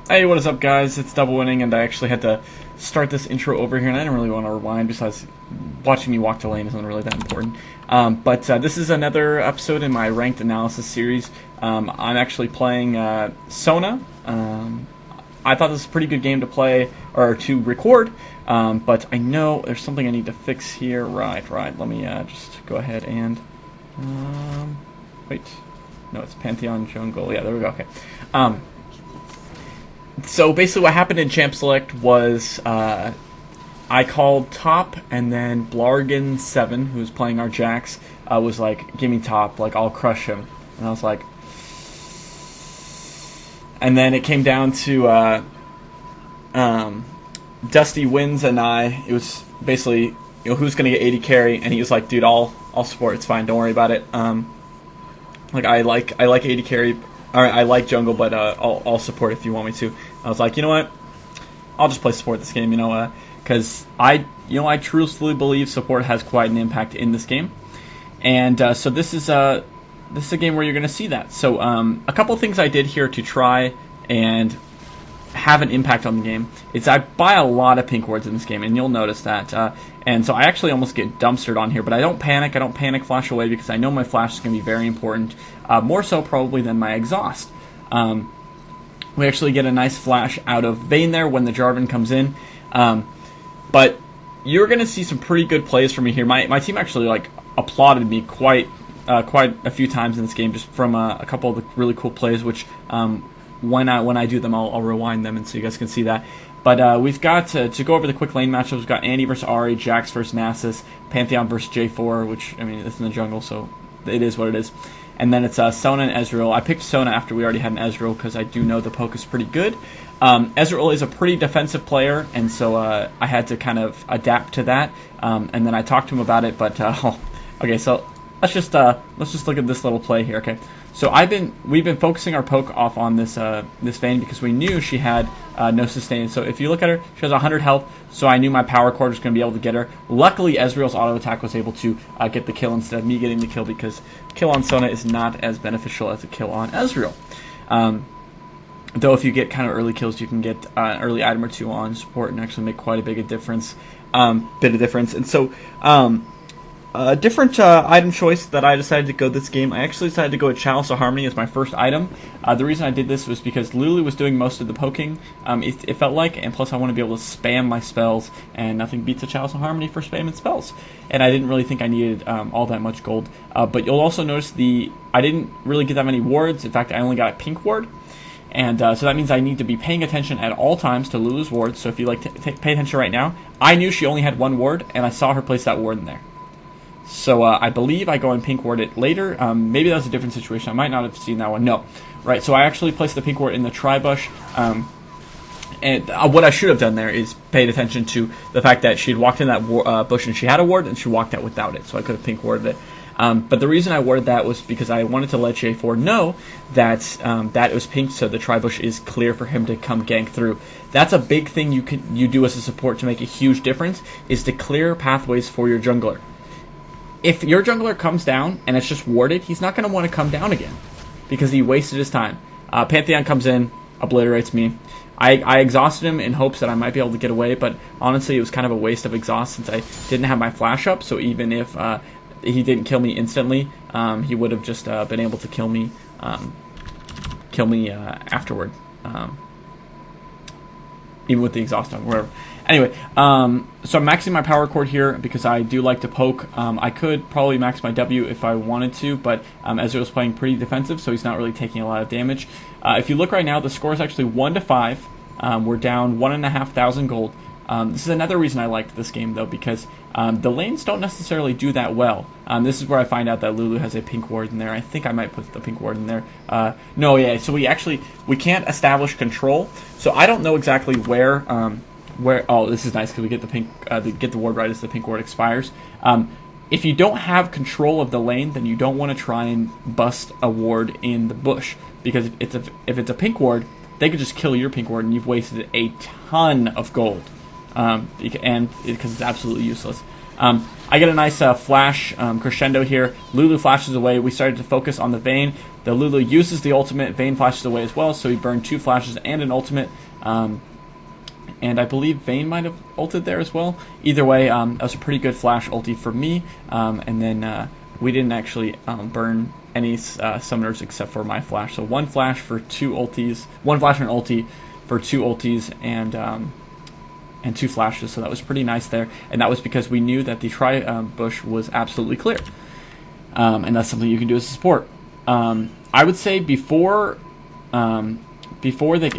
Hey, what is up, guys? It's DoubleWinning, and I actually had to start this intro over here, and I didn't really want to rewind, besides watching me walk to lane isn't really that important. But this is another episode in my ranked analysis series. I'm actually playing Sona. I thought this was a pretty good game to play, or to record, but I know there's something I need to fix here. Right, let me just go ahead and... wait. No, it's Pantheon Jungle. Yeah, there we go, okay. So basically what happened in Champ Select was I called top, and then Blargan7, who was playing our Jax, was like, give me top, like, I'll crush him. And I was like... And then it came down to Dusty Wins and I. It was basically, you know, who's going to get AD carry, and he was like, dude, I'll support, it's fine, don't worry about it. Like, I like AD carry, or I like jungle, but I'll support if you want me to. I was like, you know what? I'll just play support this game, because I truthfully believe support has quite an impact in this game, and so this is a game where you're going to see that. So a couple things I did here to try and have an impact on the game is I buy a lot of pink wards in this game, and you'll notice that. And so I actually almost get dumpstered on here, but I don't panic. I don't panic flash away because I know my flash is going to be very important, more so probably than my exhaust. We actually get a nice flash out of Vayne there when the Jarvan comes in. But you're going to see some pretty good plays from me here. My team actually like applauded me quite a few times in this game, just from a couple of the really cool plays, which when I do them, I'll rewind them, and so you guys can see that. But we've got, to go over the quick lane matchups, we've got Andy versus Ahri, Jax versus Nasus, Pantheon versus J4, which, I mean, it's in the jungle, so it is what it is. And then it's Sona and Ezreal. I picked Sona after we already had an Ezreal, because I do know the poke is pretty good. Ezreal is a pretty defensive player, and so I had to kind of adapt to that. And then I talked to him about it, but, okay, so let's just look at this little play here, okay? So we've been focusing our poke off on this Vayne because we knew she had no sustain. So if you look at her, she has 100 health. So I knew my power cord was going to be able to get her. Luckily, Ezreal's auto attack was able to get the kill instead of me getting the kill, because kill on Sona is not as beneficial as a kill on Ezreal. Though if you get kind of early kills, you can get an early item or two on support and actually make quite a bit of difference. And so. A different item choice that I decided to go this game, I actually decided to go with Chalice of Harmony as my first item. The reason I did this was because Lulu was doing most of the poking, it felt like, and plus I want to be able to spam my spells, and nothing beats a Chalice of Harmony for spamming spells. And I didn't really think I needed all that much gold. But you'll also notice I didn't really get that many wards. In fact, I only got a pink ward. And so that means I need to be paying attention at all times to Lulu's wards. So if you like to pay attention right now, I knew she only had one ward, and I saw her place that ward in there. So I believe I go and pink ward it later. Maybe that was a different situation. I might not have seen that one. No. Right, so I actually placed the pink ward in the tri-bush. And what I should have done there is paid attention to the fact that she had walked in that bush and she had a ward, and she walked out without it. So I could have pink warded it. But the reason I warded that was because I wanted to let J4 know that that it was pink, so the tri-bush is clear for him to come gank through. That's a big thing you do as a support to make a huge difference, is to clear pathways for your jungler. If your jungler comes down and it's just warded, he's not going to want to come down again because he wasted his time. Pantheon comes in, obliterates me. I exhausted him in hopes that I might be able to get away, but honestly it was kind of a waste of exhaust since I didn't have my flash up, so even if he didn't kill me instantly, he would have just been able to kill me afterward. Even with the exhaust on, whatever. Anyway, so I'm maxing my power cord here because I do like to poke. I could probably max my W if I wanted to, but Ezreal's playing pretty defensive, so he's not really taking a lot of damage. If you look right now, the score is actually 1-5. We're down 1,500 gold. This is another reason I liked this game, though, because the lanes don't necessarily do that well. This is where I find out that Lulu has a pink ward in there. I think I might put the pink ward in there. No, yeah, so we can't establish control, so I don't know exactly where, oh, this is nice because we get the pink, get the ward right as the pink ward expires. If you don't have control of the lane, then you don't want to try and bust a ward in the bush, because if it's a pink ward, they could just kill your pink ward and you've wasted a ton of gold. And because it's absolutely useless. I get a nice flash crescendo here. Lulu flashes away. We started to focus on the Vayne. The Lulu uses the ultimate. Vayne flashes away as well, so he burned 2 flashes and an ultimate. And I believe Vayne might have ulted there as well. Either way, that was a pretty good flash ulti for me. And then we didn't actually burn any summoners except for my flash. So 1 flash for 2 ultis. 1 flash and an ulti for 2 ultis and 2 flashes. So that was pretty nice there. And that was because we knew that the bush was absolutely clear. And that's something you can do as a support. I would say before they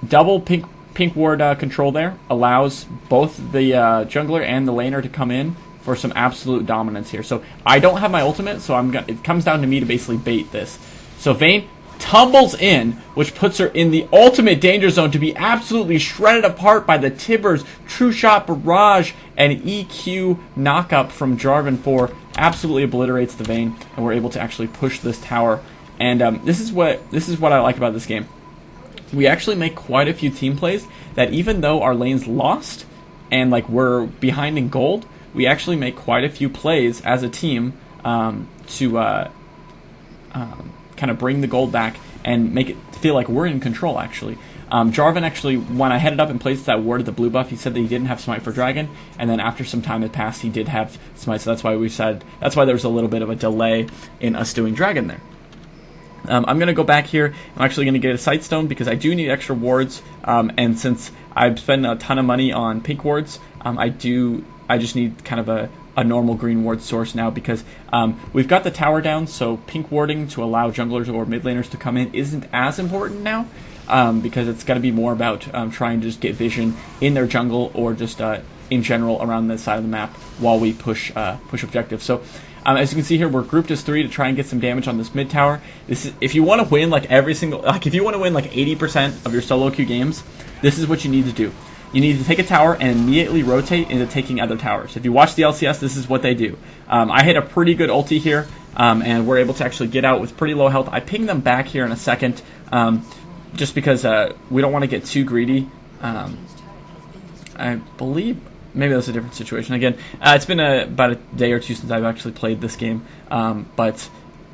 double pink ward control there allows both the jungler and the laner to come in for some absolute dominance here. So I don't have my ultimate, so it comes down to me to basically bait this. So Vayne tumbles in, which puts her in the ultimate danger zone to be absolutely shredded apart by the Tibbers, True Shot Barrage, and EQ knockup from Jarvan 4. Absolutely obliterates the Vayne, and we're able to actually push this tower. And this is what I like about this game. We actually make quite a few team plays that even though our lane's lost and like we're behind in gold, we actually make quite a few plays as a team to kind of bring the gold back and make it feel like we're in control, actually. Jarvan actually, when I headed up and placed that ward of the blue buff, he said that he didn't have Smite for Dragon, and then after some time had passed, he did have Smite, so that's why there was a little bit of a delay in us doing Dragon there. I'm going to go back here. I'm actually going to get a Sightstone because I do need extra wards, and since I've spent a ton of money on pink wards, I just need kind of a normal green ward source now because we've got the tower down, so pink warding to allow junglers or mid laners to come in isn't as important now because it's going to be more about trying to just get vision in their jungle or just in general around the side of the map while we push objectives. So as you can see here, we're grouped as 3 to try and get some damage on this mid tower. This is if you want to win like if you want to win like 80% of your solo queue games, this is what you need to do. You need to take a tower and immediately rotate into taking other towers. If you watch the LCS, this is what they do. I hit a pretty good ulti here, and we're able to actually get out with pretty low health. I ping them back here in a second, just because we don't want to get too greedy. I believe maybe that's a different situation. Again, it's been about a day or two since I've actually played this game, but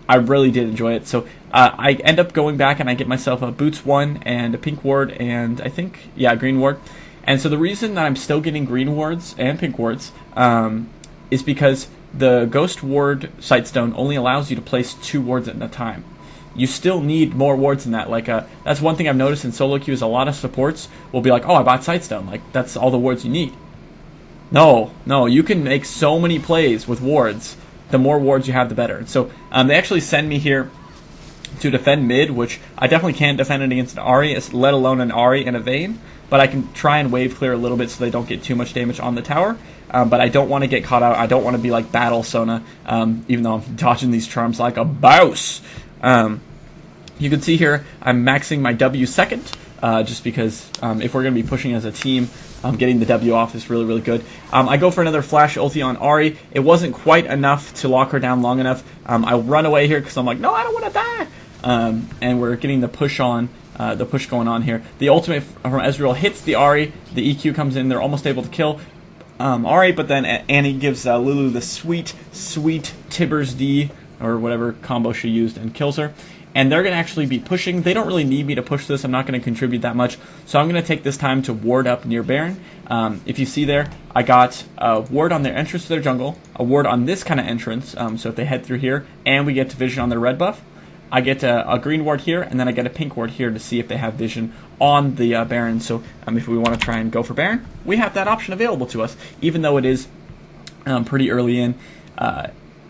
I really did enjoy it. So I end up going back and I get myself a Boots 1 and a pink ward and I think, yeah, green ward. And so the reason that I'm still getting green wards and pink wards is because the Ghost Ward Sightstone only allows you to place 2 wards at a time. You still need more wards than that. Like that's one thing I've noticed in solo queue is a lot of supports will be like, oh, I bought Sightstone. Like that's all the wards you need. No, you can make so many plays with wards. The more wards you have, the better. So they actually send me here to defend mid, which I definitely can't defend it against an Ahri, let alone an Ahri and a Vayne. But I can try and wave clear a little bit so they don't get too much damage on the tower. But I don't want to get caught out. I don't want to be like Battle Sona, even though I'm dodging these charms like a bouse. You can see here I'm maxing my W second, just because if we're going to be pushing as a team, getting the W off is really, really good. I go for another flash ulti on Ahri. It wasn't quite enough to lock her down long enough. I run away here because I'm like, no, I don't want to die. And we're getting the push on. The push going on here. The ultimate from Ezreal hits the Ahri. The EQ comes in. They're almost able to kill Ahri, but then Annie gives Lulu the sweet Tibbers D, or whatever combo she used, and kills her. And they're going to actually be pushing. They don't really need me to push this. I'm not going to contribute that much. So I'm going to take this time to ward up near Baron. If you see there, I got a ward on their entrance to their jungle, a ward on this kind of entrance. So if they head through here, and we get to vision on their red buff, I get a green ward here, and then I get a pink ward here to see if they have vision on the Baron. So if we want to try and go for Baron, we have that option available to us, even though it is pretty early in.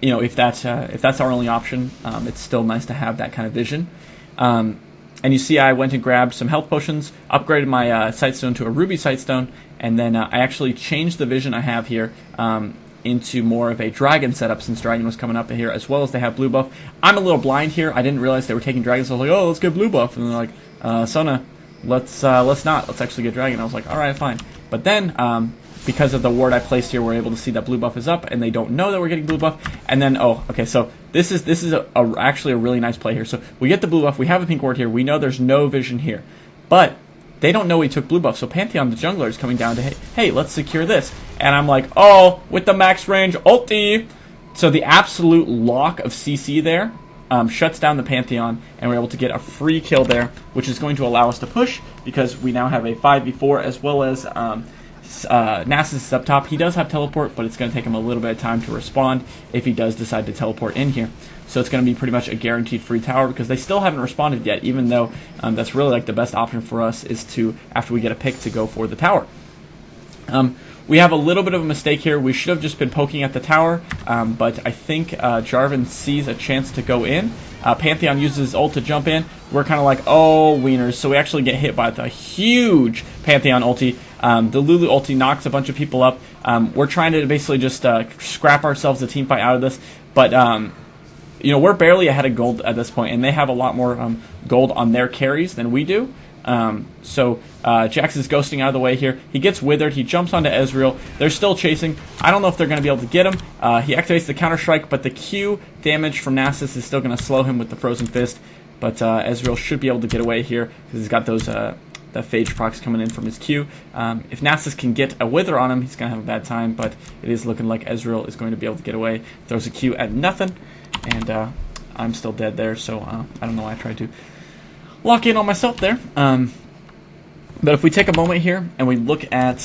If that's our only option, it's still nice to have that kind of vision. And you see I went and grabbed some health potions, upgraded my Sightstone to a Ruby Sightstone, and then I actually changed the vision I have here into more of a Dragon setup, since Dragon was coming up here, as well as they have blue buff. I'm a little blind here. I didn't realize they were taking Dragon, so I was like, oh, let's get blue buff. And they're like, Sona, let's not. Let's actually get Dragon. I was like, all right, fine. But then, because of the ward I placed here, we're able to see that blue buff is up, and they don't know that we're getting blue buff. And then, so this is actually a really nice play here. So we get the blue buff. We have a pink ward here. We know there's no vision here. But they don't know we took blue buff, so Pantheon, the jungler, is coming down to, hey, let's secure this. and I'm like, oh, with the max range ulti. So the absolute lock of CC there shuts down the Pantheon, and we're able to get a free kill there, which is going to allow us to push, because we now have a 5v4, as well as Nasus is up top. He does have teleport, but it's going to take him a little bit of time to respond if he does decide to teleport in here. So it's going to be pretty much a guaranteed free tower, because they still haven't responded yet, even though that's really like the best option for us is to, after we get a pick, to go for the tower. We have a little bit of a mistake here. We should have just been poking at the tower, but I think Jarvan sees a chance to go in. Pantheon uses his ult to jump in. We're kind of like, oh, wieners. So we actually get hit by the huge Pantheon ulti. The Lulu ulti knocks a bunch of people up. We're trying to basically just scrap ourselves a team fight out of this, but you know, we're barely ahead of gold at this point, and they have a lot more gold on their carries than we do. So Jax is ghosting out of the way here. He gets withered. He jumps onto Ezreal. They're still chasing. I don't know if they're going to be able to get him. He activates the counter-strike, but the Q damage from Nasus is still going to slow him with the Frozen Fist. But Ezreal should be able to get away here, because he's got those the phage procs coming in from his Q. If Nasus can get a wither on him, he's going to have a bad time, but it is looking like Ezreal is going to be able to get away. Throws a Q at nothing, and I'm still dead there, so I don't know why I tried to lock in on myself there. But if we take a moment here and we look at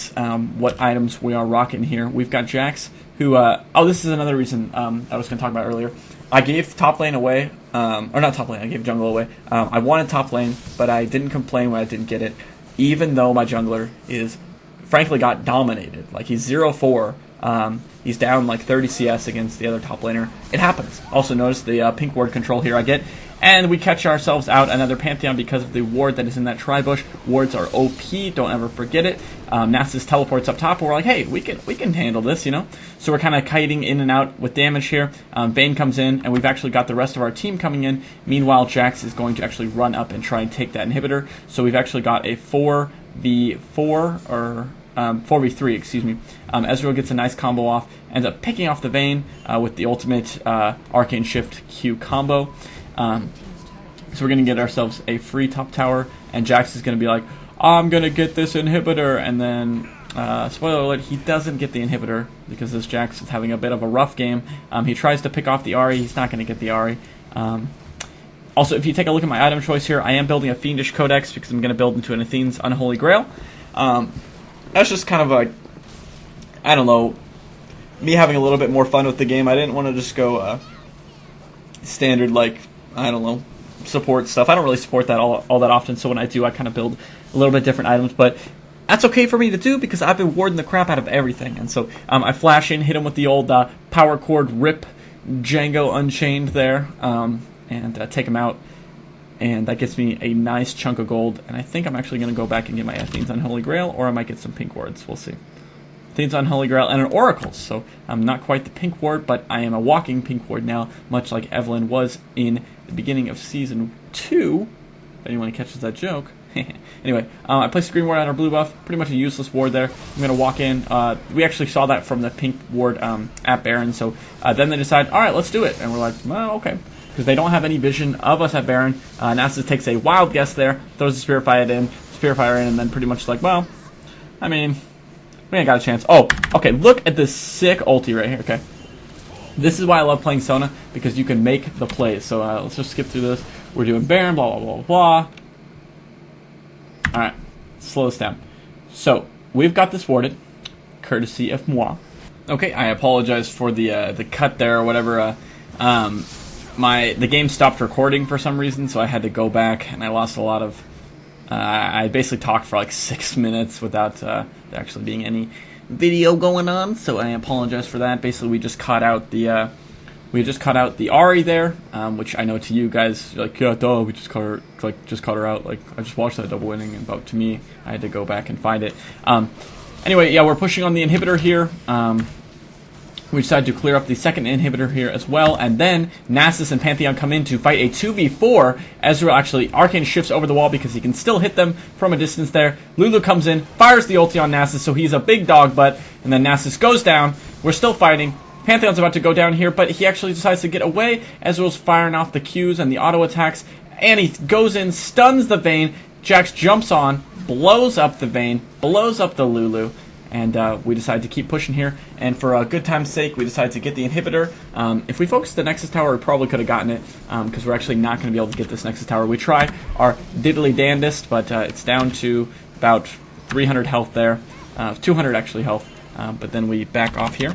what items we are rocking here, we've got Jax, who, oh, this is another reason I was going to talk about earlier. I gave top lane away, or not top lane, I gave jungle away. I wanted top lane, but I didn't complain when I didn't get it, even though my jungler is, frankly, got dominated. Like, he's 0-4. He's down like 30 CS against the other top laner. It happens. Also notice the pink ward control here I get. And we catch ourselves out another Pantheon because of the ward that is in that tri-bush. Wards are OP, don't ever forget it. Nasus teleports up top, and we're like, hey, we can handle this, you know? So we're kind of kiting in and out with damage here. Vayne comes in, and we've actually got the rest of our team coming in. Meanwhile, Jax is going to actually run up and try and take that inhibitor. So we've actually got a 4v4, or 4v3, excuse me. Ezreal gets a nice combo off, ends up picking off the Vayne with the ultimate Arcane Shift Q combo. So we're going to get ourselves a free top tower, and Jax is going to be like, I'm going to get this inhibitor, and then, spoiler alert, he doesn't get the inhibitor, because this Jax is having a bit of a rough game. He tries to pick off the Ahri, he's not going to get the Ahri. Also, if you take a look at my item choice here, I am building a Fiendish Codex, because I'm going to build into an Athene's Unholy Grail. That's just kind of a, I don't know, me having a little bit more fun with the game. I didn't want to just go standard, like, I don't know, support stuff. I don't really support that all that often, so when I do, I kind of build a little bit different items, but that's okay for me to do, because I've been warding the crap out of everything. And so I flash in, hit him with the old power chord rip Django Unchained there, and take him out. And that gets me a nice chunk of gold, and I think I'm actually going to go back and get my Athene's Unholy Grail, or I might get some pink wards. We'll see. Athene's Unholy Grail and an Oracle, so I'm not quite the pink ward, but I am a walking pink ward now, much like Evelyn was in the beginning of Season 2, if anyone catches that joke. Anyway, I placed a green ward on our blue buff, pretty much a useless ward there. I'm going to walk in. We actually saw that from the pink ward at Baron, so then they decide, alright, let's do it. And we're like, well, okay. Because they don't have any vision of us at Baron. Nasus takes a wild guess there, throws the Spirit Fire in, and then pretty much like, well, I mean, we ain't got a chance. Oh, okay, look at this sick ulti right here, okay. This is why I love playing Sona, because you can make the plays. So let's just skip through this. We're doing Baron, blah, blah, blah, blah. Alright, slow this down. So, we've got this warded, courtesy of moi. Okay, I apologize for the cut there or whatever. The game stopped recording for some reason, so I had to go back, and I lost a lot of... I basically talked for like 6 minutes without there actually being any video going on, so I apologize for that. Basically, we just caught out the Ahri there, which I know to you guys, you're like, yeah, duh, we just caught her out. Like, I just watched that DoubleWinning, and but to me, I had to go back and find it. Anyway, yeah, we're pushing on the inhibitor here. We decided to clear up the second inhibitor here as well, and then Nasus and Pantheon come in to fight a 2v4. Ezreal actually Arcane shifts over the wall because he can still hit them from a distance there. Lulu comes in, fires the ulti on Nasus, so he's a big dog butt, and then Nasus goes down. We're still fighting. Pantheon's about to go down here, but he actually decides to get away. Ezreal's firing off the Qs and the auto attacks, and he goes in, stuns the Vayne. Jax jumps on, blows up the Vayne, blows up the Lulu. and we decided to keep pushing here. And for a good time's sake, we decided to get the inhibitor. If we focused the Nexus Tower, we probably could have gotten it, because we're actually not going to be able to get this Nexus Tower. We try our diddly dandest, but it's down to about 300 health there, 200 actually health, but then we back off here.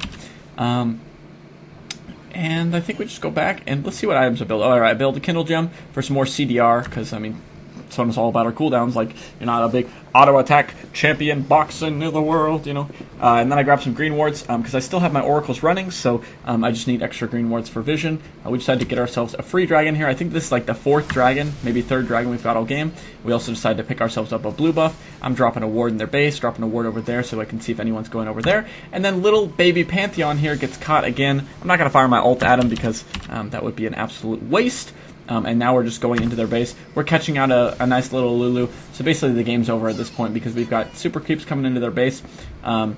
And I think we just go back and let's see what items I build. Alright, I build a Kindle Gem for some more CDR, because, I mean, Sona's all about our cooldowns. Like, you're not a big auto attack champion boxing in the world, you know. And then I grab some green wards, because I still have my oracles running, so I just need extra green wards for vision. We decided to get ourselves a free dragon here. I think this is like the 4th dragon, maybe 3rd dragon we've got all game. We also decided to pick ourselves up a blue buff. I'm dropping a ward in their base, dropping a ward over there so I can see if anyone's going over there. And then little baby Pantheon here gets caught again. I'm not going to fire my ult at him because that would be an absolute waste. And now we're just going into their base. We're catching out a nice little Lulu. So basically the game's over at this point because we've got super creeps coming into their base. Remember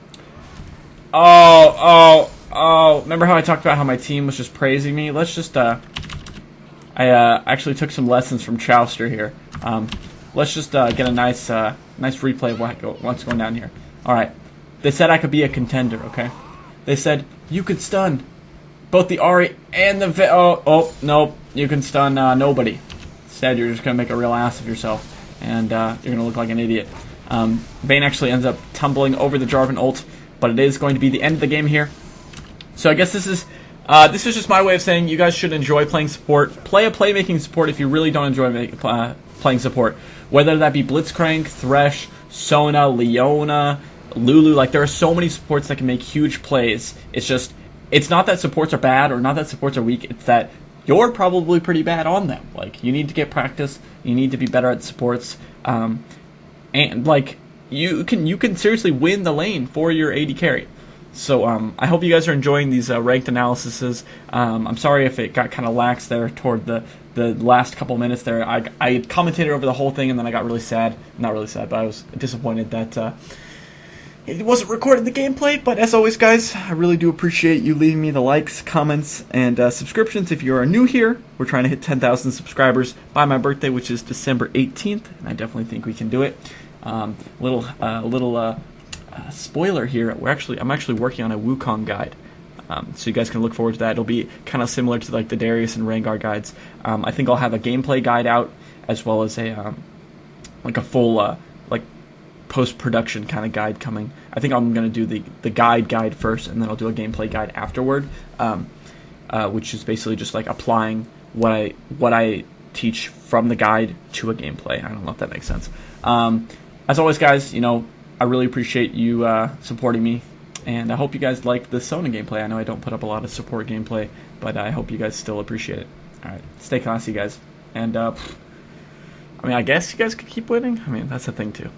how I talked about how my team was just praising me? Let's just, I actually took some lessons from Chowster here. Let's just get a nice replay of what's going down here. Alright. They said I could be a contender, okay? They said, you could stun both the Ahri and the nope. You can stun nobody. Instead, you're just going to make a real ass of yourself, and you're going to look like an idiot. Vayne actually ends up tumbling over the Jarvan ult, but it is going to be the end of the game here. So I guess this is just my way of saying you guys should enjoy playing support. Play a playmaking support if you really don't enjoy playing support. Whether that be Blitzcrank, Thresh, Sona, Leona, Lulu. Like, there are so many supports that can make huge plays. It's not that supports are bad or not that supports are weak. It's that you're probably pretty bad on them. Like, you need to get practice. You need to be better at supports. And like, you can seriously win the lane for your AD carry. So I hope you guys are enjoying these ranked analyses. I'm sorry if it got kind of lax there toward the last couple minutes there. I commentated over the whole thing and then I got really sad. Not really sad, but I was disappointed that it wasn't recorded the gameplay. But as always, guys, I really do appreciate you leaving me the likes, comments, and subscriptions. If you are new here, we're trying to hit 10,000 subscribers by my birthday, which is December 18th, and I definitely think we can do it. Little spoiler here. I'm actually working on a Wukong guide, so you guys can look forward to that. It'll be kind of similar to like the Darius and Rengar guides. I think I'll have a gameplay guide out as well as a like a full post-production kind of guide coming. I think I'm going to do the guide first, and then I'll do a gameplay guide afterward, which is basically just like applying what I teach from the guide to a gameplay. I don't know if that makes sense. As always, guys, I really appreciate you supporting me, and I hope you guys like the Sona gameplay. I know I don't put up a lot of support gameplay, but I hope you guys still appreciate it. Alright, stay classy, guys. And, I guess you guys could keep winning. I mean, that's the thing, too.